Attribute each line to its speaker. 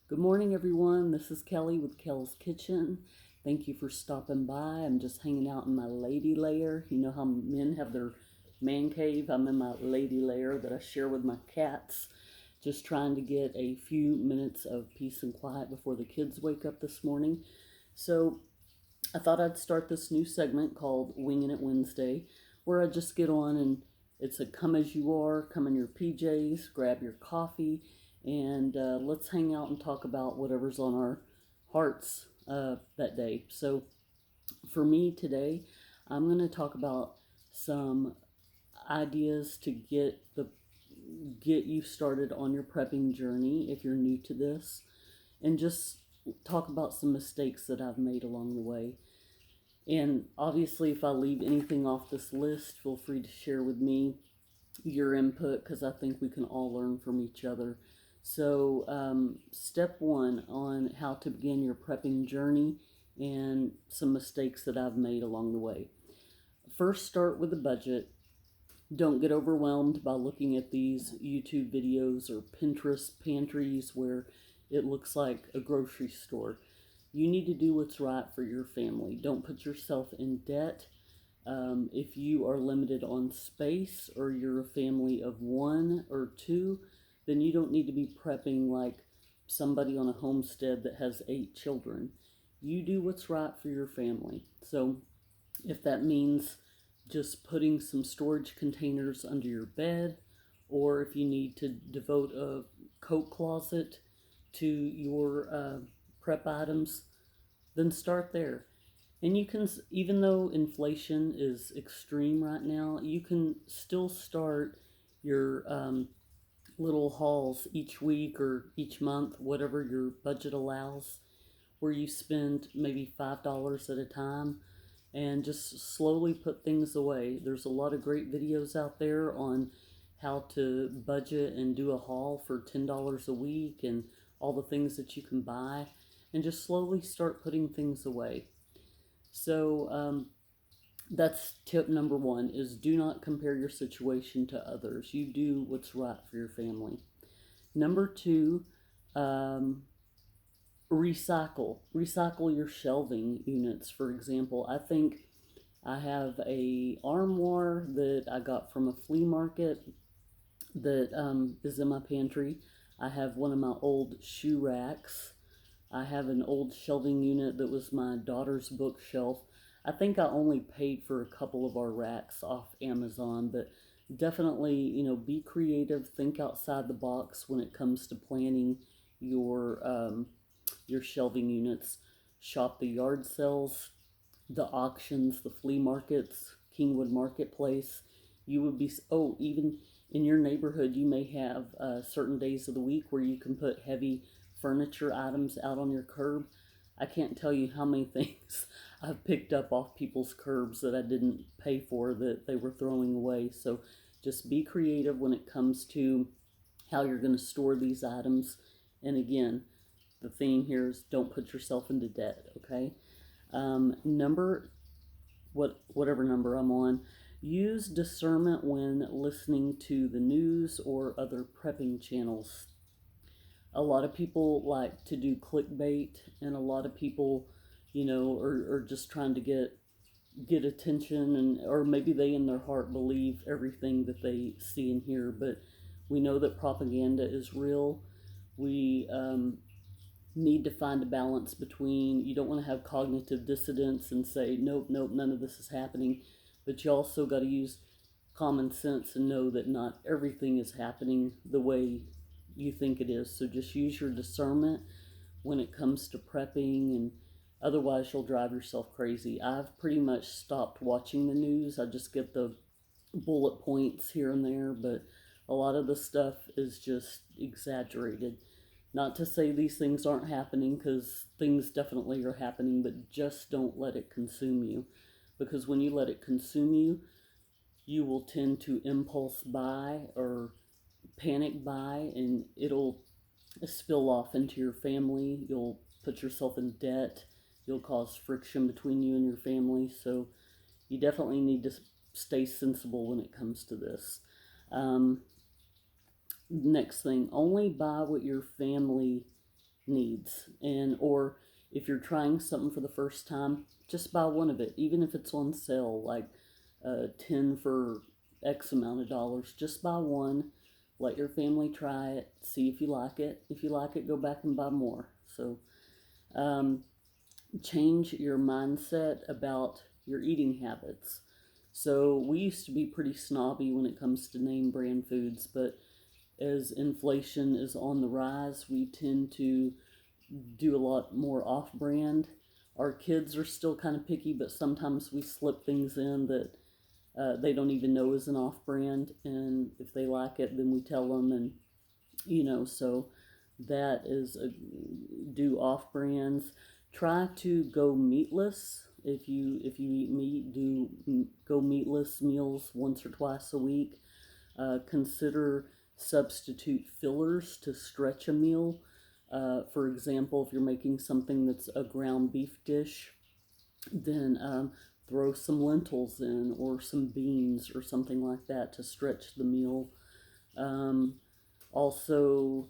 Speaker 1: Good morning, everyone. This is Kelly with Kel's Kitchen. Thank you for stopping by. I'm just hanging out in my lady lair. You know how men have their man cave? I'm in my lady lair that I share with my cats. Just trying to get a few minutes of peace and quiet before the kids wake up this morning. So I thought I'd start this new segment called Wingin' It Wednesday, where I just get on and it's a come as you are, come in your PJs, grab your coffee, and let's hang out and talk about whatever's on our hearts that day. So for me today, I'm going to talk about some ideas to get you started on your prepping journey if you're new to this, and just talk about some mistakes that I've made along the way. And obviously, if I leave anything off this list, feel free to share with me your input because I think we can all learn from each other. So, step one on how to begin your prepping journey and some mistakes that I've made along the way. First, start with a budget. Don't get overwhelmed by looking at these YouTube videos or Pinterest pantries where it looks like a grocery store. You need to do what's right for your family. Don't put yourself in debt. If you are limited on space or you're a family of one or two, then you don't need to be prepping like somebody on a homestead that has 8 children. You do what's right for your family. So if that means just putting some storage containers under your bed, or if you need to devote a coat closet to your prep items, then start there. And you can, even though inflation is extreme right now, you can still start your little hauls each week or each month, whatever your budget allows, where you spend maybe $5 at a time and just slowly put things away. There's a lot of great videos out there on how to budget and do a haul for $10 a week and all the things that you can buy, and just slowly start putting things away. So that's tip number one: is do not compare your situation to others. You do what's right for your family. Number two, um, recycle your shelving units. For example, I think I have a armoire that I got from a flea market that is in my pantry. I have one of my old shoe racks. I have an old shelving unit that was my daughter's bookshelf. I think I only paid for a couple of our racks off Amazon, but definitely, be creative, think outside the box when it comes to planning your shelving units. Shop the yard sales, the auctions, the flea markets, Kingwood Marketplace. You would be, oh, even in your neighborhood, you may have certain days of the week where you can put heavy furniture items out on your curb. I can't tell you how many things I've picked up off people's curbs that I didn't pay for that they were throwing away. So just be creative when it comes to how you're going to store these items. And again, the theme here is don't put yourself into debt, okay? Whatever number I'm on, use discernment when listening to the news or other prepping channels. A lot of people like to do clickbait, and a lot of people, are just trying to get attention, and or maybe they in their heart believe everything that they see and hear. But we know that propaganda is real. We need to find a balance between, you don't want to have cognitive dissonance and say nope, nope, none of this is happening, but you also got to use common sense and know that not everything is happening the way you think it is. So just use your discernment when it comes to prepping, and otherwise you'll drive yourself crazy. I've pretty much stopped watching the news. I just get the bullet points here and there, but a lot of the stuff is just exaggerated. Not to say these things aren't happening, because things definitely are happening, but just don't let it consume you. Because when you let it consume you, you will tend to impulse buy or panic buy, and it'll spill off into your family. You'll put yourself in debt. You'll cause friction between you and your family. So you definitely need to stay sensible when it comes to this. Next thing, only buy what your family needs. And or if you're trying something for the first time, just buy one of it, even if it's on sale, like 10 for X amount of dollars. Just buy one, let your family try it, see if you like it. If you like it, go back and buy more. So um, change your mindset about your eating habits. So we used to be pretty snobby when it comes to name brand foods, but as inflation is on the rise, we tend to do a lot more off brand. Our kids are still kind of picky, but sometimes we slip things in that they don't even know is an off brand. And if they like it, then we tell them. And, so that is do off brands. Try to go meatless. If you eat meat, go meatless meals once or twice a week. Consider substitute fillers to stretch a meal. For example, if you're making something that's a ground beef dish, then throw some lentils in or some beans or something like that to stretch the meal. Um, Also,